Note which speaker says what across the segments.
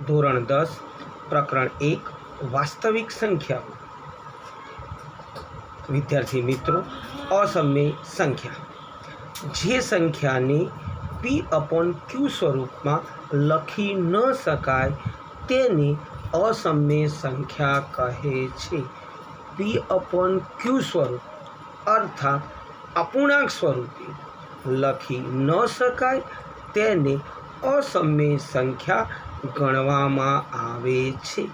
Speaker 1: ધોરણ 10 પ્રકરણ 1 વાસ્તવિક સંખ્યાઓ। વિદ્યાર્થી મિત્રો, અસમય સંખ્યા જે સંખ્યાને p/q સ્વરૂપમાં લખી ન શકાય તેને અસમય સંખ્યા કહે છે। p/q સ્વરૂપ અર્થાત અપૂર્ણાંક સ્વરૂપે લખી ન શકાય તેને અસમય સંખ્યા ગણવામાં આવે છે।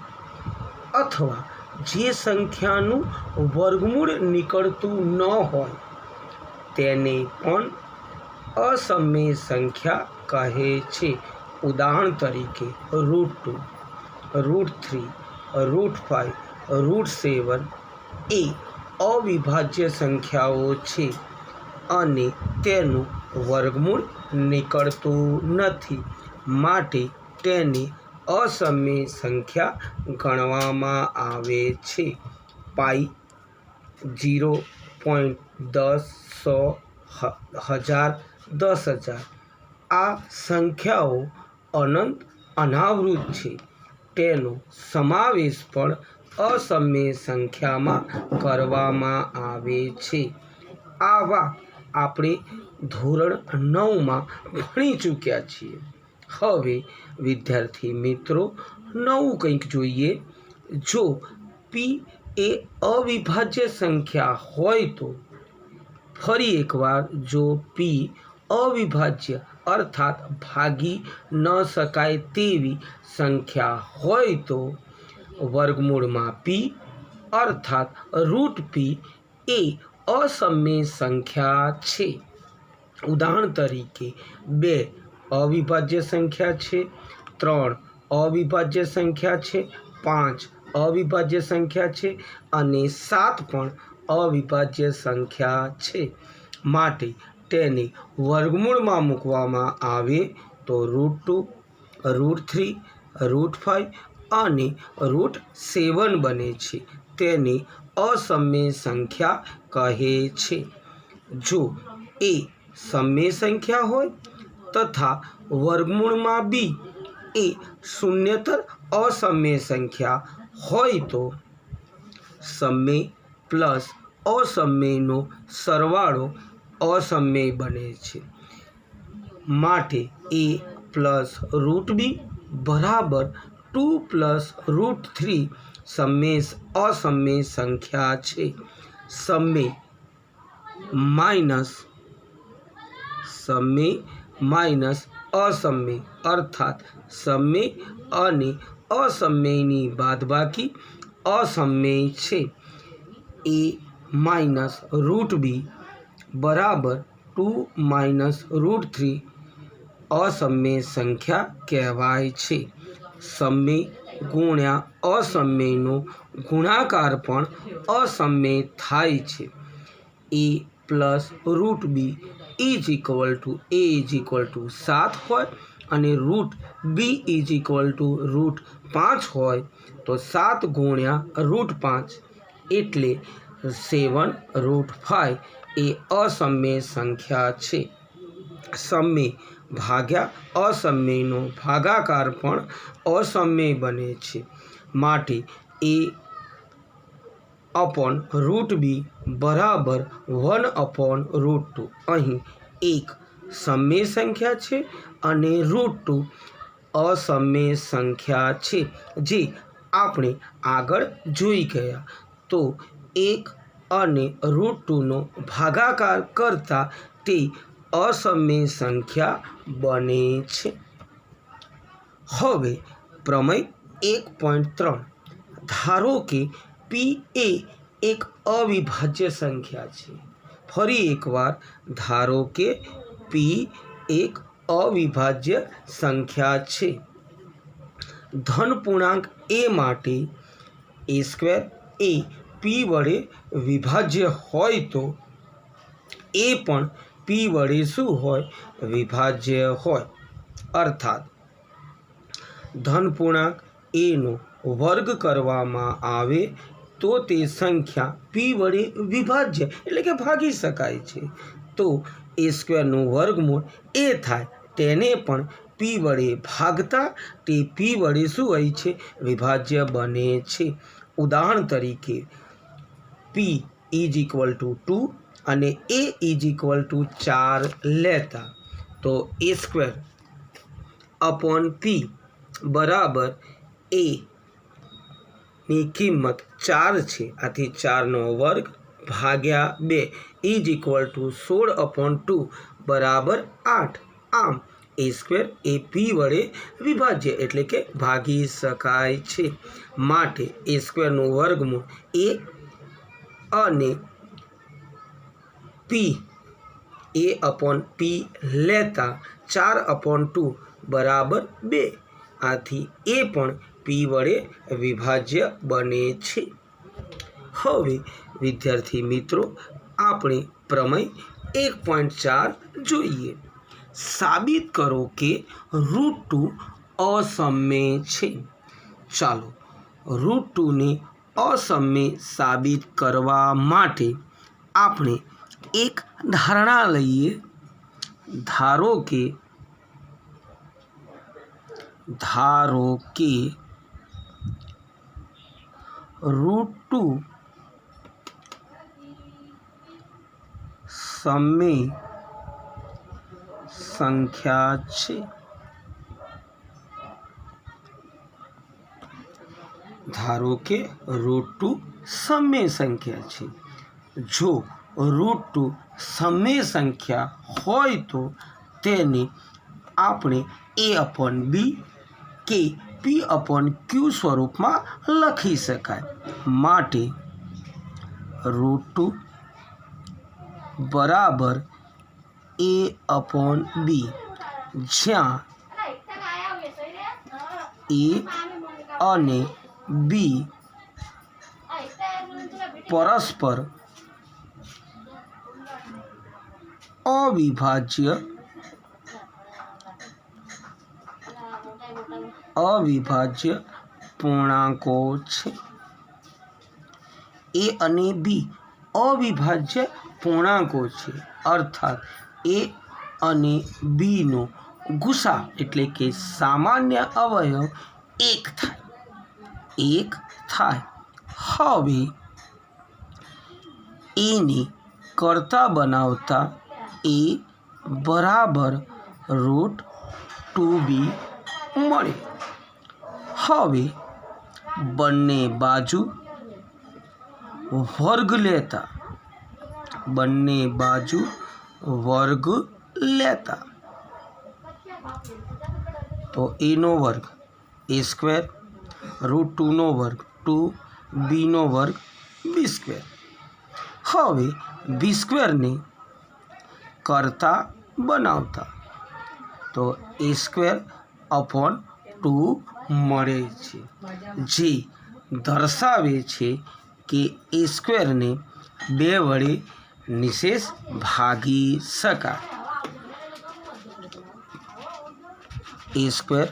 Speaker 1: અથવા જે સંખ્યાનું વર્ગમૂળ નીકળતું ન હોય તેને પણ અસમય સંખ્યા કહે છે। ઉદાહરણ તરીકે √2, √3, √5, √7 એ અવિભાજ્ય સંખ્યાઓ છે અને તેનું વર્ગમૂળ નીકળતું નથી, માટે તેને અસમય સંખ્યા ગણવામાં આવે છે। પાઈ, 0, 10, 100, 1000, 10,000 આ સંખ્યાઓ અનંત અનાવૃત છે, તેનો સમાવેશ પણ અસમય સંખ્યામાં કરવામાં આવે છે। આ વાત આપણે ધોરણ 9માં ભણી ચૂક્યા છીએ। હવે વિદ્યાર્થી મિત્રો, નવું કંઈક જોઈએ। જો p એ અવિભાજ્ય સંખ્યા હોય તો, ફરી એકવાર, જો p અવિભાજ્ય અર્થાત ભાગી ન શકાય તેવી સંખ્યા હોય તો વર્ગમૂળમાં p અર્થાત √p એ અસમય સંખ્યા છે। ઉદાહરણ તરીકે 2 અવિભાજ્ય સંખ્યા છે, 3 અવિભાજ્ય સંખ્યા છે, 5 અવિભાજ્ય સંખ્યા છે અને 7 પણ અવિભાજ્ય સંખ્યા છે, માટે તેને વર્ગમૂળમાં મૂકવામાં આવે તો √2, √3, √5 અને √7 બને છે, તેને અસમય સંખ્યા કહે છે। જો એ સમય સંખ્યા હોય તથા વર્ગમૂળમાં b એ શૂન્યતર અસમય સંખ્યા હોય તો સમય પ્લસ અસમયનો સરવાળો અસમય બને છે, માટે a પ્લસ √b બરાબર 2 + √3 અસમય સંખ્યા છે। સમય માઇનસ અસમય અર્થાત સમય અને અસમયની બાદબાકી અસમય છે। a √b બરાબર 2 - √3 અસમય સંખ્યા કહેવાય છે। સમય ગુણ્યા અસમયનો ગુણાકાર પણ અસમય થાય છે। a પ્લસ √b a 7 હોય અને √b √5 હોય તો 7 ગુણ્યા √5 એટલે 7 √5 એ અસમય સંખ્યા છે। સમય ભાગ્યા અસમયનો ભાગાકાર પણ અસમય બને છે, માટે a/√b બરાબર 1/√2। અહીં 1 સમય સંખ્યા છે અને √2 અસમય સંખ્યા છે, જે આપણે આગળ જોઈ ગયા। તો 1 અને √2નો ભાગાકાર કરતાં તે અસમય સંખ્યા બને છે। હવે પ્રમેય 1.3 ધારો કે p એ એક અવિભાજ્ય સંખ્યા છે। ફરી એકવાર, ધારો કે p એક અવિભાજ્ય સંખ્યા છે। ધન પૂર્ણાંક a માટે a² એ p વડે વિભાજ્ય હોય તો a પણ p વડે શું હોય? વિભાજ્ય હોય। અર્થાત ધન પૂર્ણાંક a નો વર્ગ કરવામાં આવે તો તે સંખ્યા p વડે વિભાજ્ય એટલે કે ભાગી શકાય છે, તો a² નું વર્ગમૂળ a થાય તેને પણ પી વડે ભાગતા તે પી વડે શું હોય છે? વિભાજ્ય બને છે. ઉદાહરણ તરીકે પી ઇઝ ઇક્વલ ટુ 2 અને એ ઇઝ ઇક્વલ ટુ 4 લેતા તો એ સ્ક્વેર અપોન પી બરાબર એ ની કિંમત 4 છે, આથી 4નો વર્ગ ભાગ્યા 2 ઇઝ ઇક્વલ ટુ 16/2 બરાબર 8. આમ એ સ્ક્વેર એ પી વડે વિભાજ્ય એટલે કે ભાગી શકાય છે. માટે એ સ્ક્વેરનું વર્ગમૂળ એ અને પી એ અપોન પી લેતા 4/2 બરાબર 2. આથી એ પણ પી વડે વિભાજ્ય બને છે. હવે વિદ્યાર્થી મિત્રો આપણે પ્રમેય 1.4 જોઈએ. સાબિત કરો કે √2 અસમ્ય છે. ચાલો √2 ને અસમ્ય સાબિત કરવા માટે આપણે એક ધારણા લઈએ. ધારો કે √2 સમ્ય સંખ્યા છે. ધારો કે √2 સમ્ય સંખ્યા છે. જો √2 સમ્ય સંખ્યા હોય તો તેને આપણે a અપોન બી કે પી અપોન ક્યુ સ્વરૂપમાં લખી શકાય. માટે √2 બરાબર a અપોન બી, જ્યાં a અને બી પરસ્પર અવિભાજ્ય પૂર્ણાંકો છે. એ અને બી અવિભાજ્ય પૂર્ણાંકો છે, અર્થાત એ અને બીનો ગુસા એટલે કે સામાન્ય અવયવ 1 થાય. હવે એને કરતા બનાવતા એ બરાબર √2b મળે. હવે બંને બાજુ વર્ગ લેતા તો એનો વર્ગ એ સ્ક્વેર, √2નો વર્ગ 2, બીનો વર્ગ બી સ્ક્વેર. હવે બી સ્ક્વેરને કરતા બનાવતા તો એ સ્ક્વેર અપોન 2 મળે છે, જે દર્શાવે છે કે એ સ્ક્વેરને 2 વડે નિશેષ ભાગી શકાય. એ સ્ક્વેર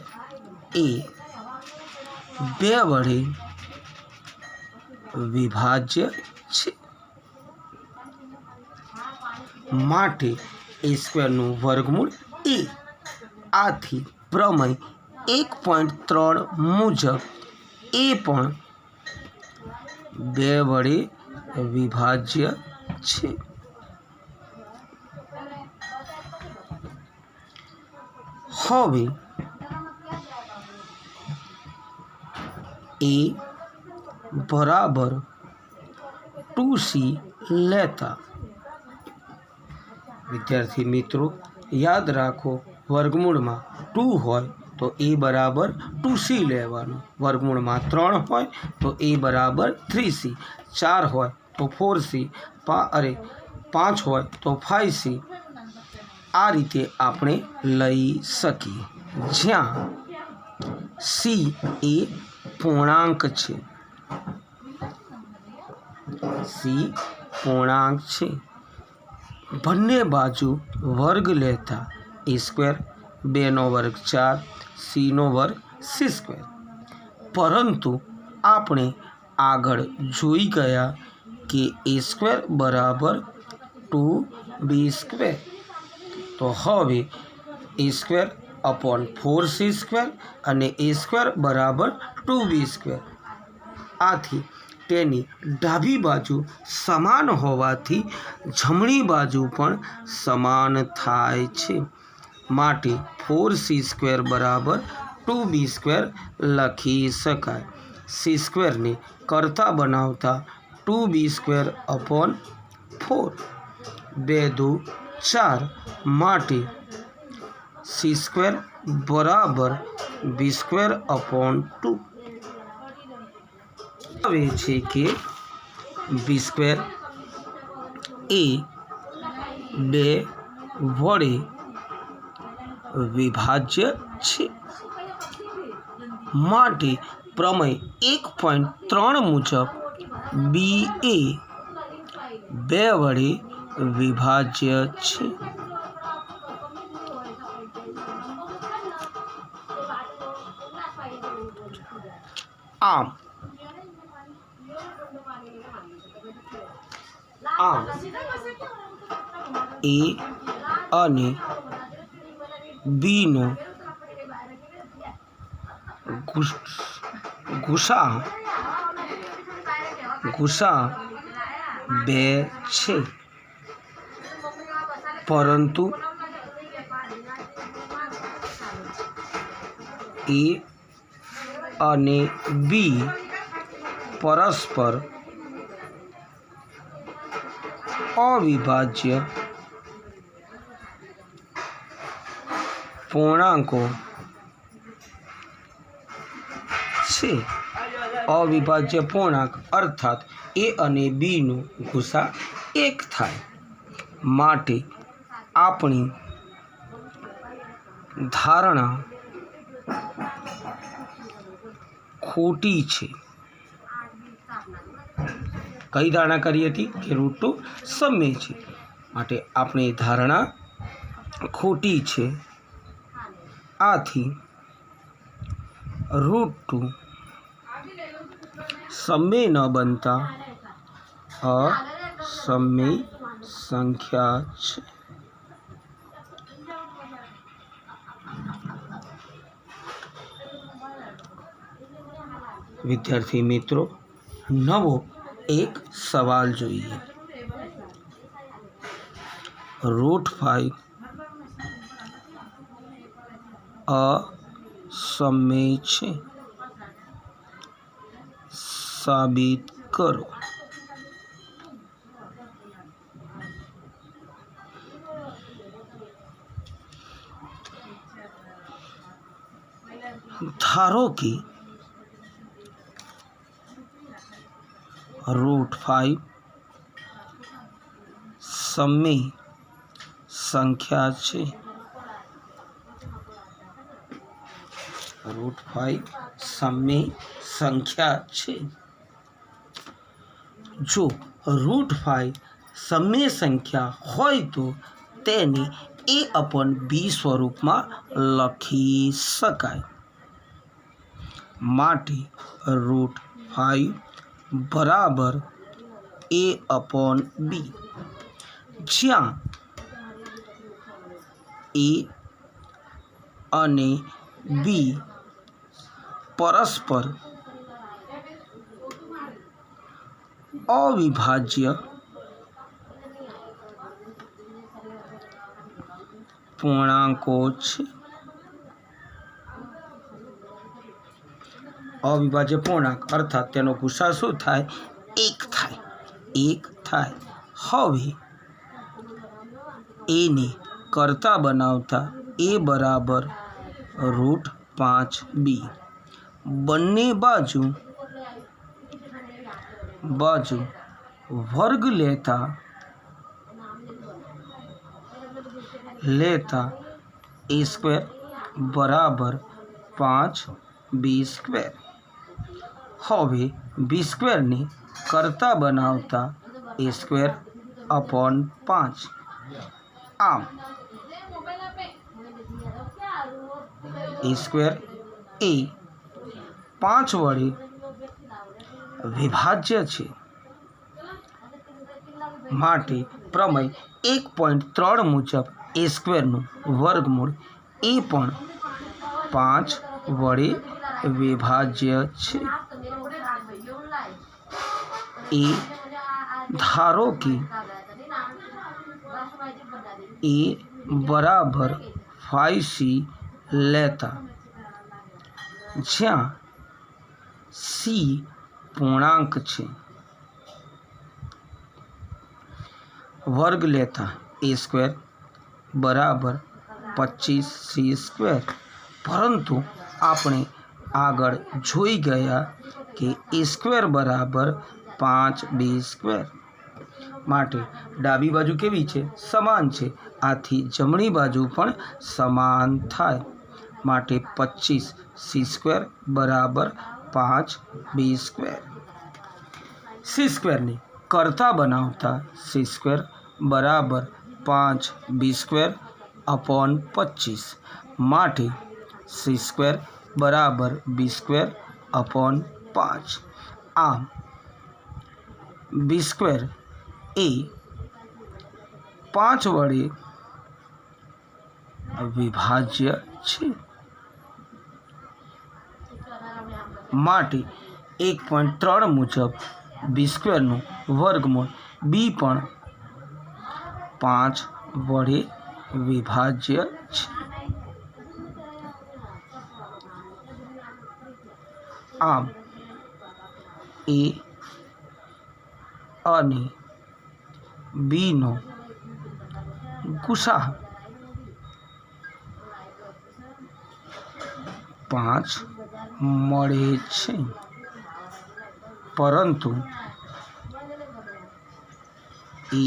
Speaker 1: એ 2 વડે વિભાજ્ય છે. માટે એ સ્ક્વેરનું વર્ગમૂળ એ. આથી પ્રમેય 1.3 મુજબ એ પણ 2 વડે વિભાજ્ય છે. હવે એ બરાબર 2c લેતા વિદ્યાર્થી મિત્રો યાદ રાખો, વર્ગમૂળમાં 2 હોય તો એ બરાબર 2c લેવાનું, વર્ગમૂળમાં 3 હોય તો એ બરાબર 3c, 4 હોય તો 4c, 5 હોય તો 5c. આ રીતે આપણે લઈ શકીએ, જ્યાં c એ પૂર્ણાંક છે. બંને બાજુ વર્ગ લેતા એ સ્ક્વેર, 2નો વર્ગ 4, cનો વર્ગ c². પરંતુ આપણે આગળ જોઈ ગયા કે એ સ્ક્વેર બરાબર 2b². તો હવે A square upon 4c square અને એ સ્ક્વેર બરાબર 2b સ્ક્વેર. આથી તેની ડાબી બાજુ સમાન હોવાથી જમણી બાજુ પણ સમાન થાય છે. માટે 4c સ્ક્વેર બરાબર 2b સ્ક્વેર લખી શકાય. સી સ્ક્વેરને કરતા બનાવતા 2b સ્ક્વેર અપોન 4, 2 2 4, માટે સી સ્ક્વેર બરાબર બી સ્ક્વેર અપોન 2. હવે છે કે બી સ્ક્વેર એ 2 વડે વિભાજ્ય છે. માટે પ્રમેય 1.3 મુજબ બી એ 2 વડે વિભાજ્ય છે. આમ એ અને બીનો ગુસા 2 છે. પરંતુ એ અને બી પરસ્પર અવિભાજ્ય પૂર્ણાંકો છે. અવિભાજ્ય પૂર્ણાંક અર્થાત એ અને બીનો ગુસા 1 થાય. માટે આપણી ધારણા ખોટી છે. કઈ ધારણા કરી હતી કે √2 સમય છે. માટે આપણી ધારણા ખોટી છે. આથી √2 સમય ન બનતા અસમય સંખ્યા છે. વિદ્યાર્થી મિત્રો, નવો એક સવાલ જોઈએ. √5 અસમય છે, સાબિત કરો. ધારો કે √5 સમય સંખ્યા છે. √5 સમય સંખ્યા છે. જો √5 સમય સંખ્યા હોય તો તેને એ અપોન બી સ્વરૂપમાં લખી શકાય. માટે √5 બરાબર એ અપોન બી, જ્યાં એ અને બી પરસ્પર અવિભાજ્ય પૂર્ણાંકો છે. અવિભાજ્ય પૂર્ણાંક અર્થાત તેનો ગુસા શું થાય? 1 થાય. 1 થાય. હવે એને કરતા બનાવતા એ બરાબર √5b. બંને બાજુ વર્ગ લેતા એ સ્ક્વેર બરાબર 5b સ્ક્વેર. હવે બી સ્ક્વેરને કરતા બનાવતા એ સ્ક્વેર અપોન 5. આમ એ સ્ક્વેર એ 5 વડે વિભાજ્ય છે. માટે પ્રમેય 1.3 મુજબ એ સ્ક્વેરનું વર્ગમૂળ એ પણ 5 વડે વિભાજ્ય છે। એ ધારો કે એ બરાબર 5c લેતા જ્યાં c પૂર્ણાંક છે, વર્ગ લેતા a² બરાબર 25c², પરંતુ આપણે આગળ જોઈ ગયા કે a² બરાબર 5b², માટે ડાબી બાજુ કેવી છે? સમાન છે। આથી જમણી બાજુ પણ સમાન થાય, માટે 25c² બરાબર 5b²। c² ને કરતા બનાવતા c² બરાબર 5b²/25, માટે c² બરાબર b²/5। આમ b² એ 5 વડે વિભાજ્ય છે, માટે 1.3 મુજબ b² નું વર્ગમૂળ b પણ 5 વડે વિભાજ્ય છે। આમ a અને b નો ગુસા 5 મળે છે, પરંતુ a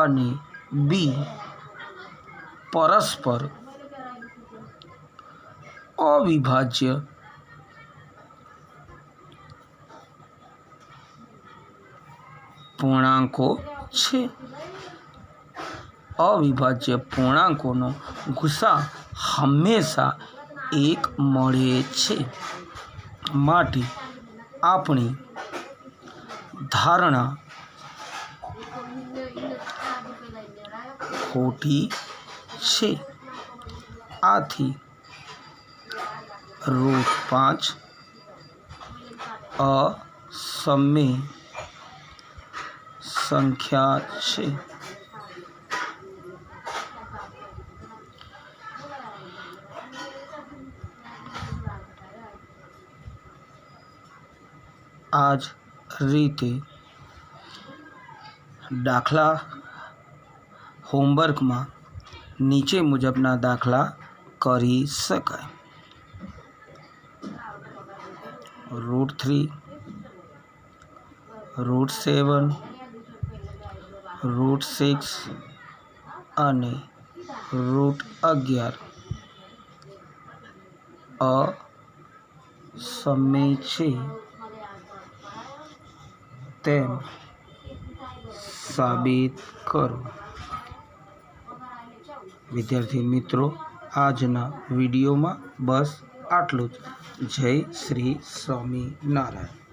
Speaker 1: અને b પરસ્પર અવિભાજ્ય પૂર્ણાંકો છે। અવિભાજ્ય પૂર્ણાંકોનો ગુસા હંમેશા 1 મળે છે, માટે આપણી ધારણા ખોટી છે। આથી √5 અસમય સંખ્યા છે। આ જ રીતે દાખલા હોમવર્કમાં નીચે મુજબના દાખલા કરી શકાય। √3, √7, √6 અને √11 અસમય છે તેમ સાબિત કરો। વિદ્યાર્થી મિત્રો, આજના વિડીયોમાં બસ આટલું જ। જય શ્રી સ્વામિનારાયણ।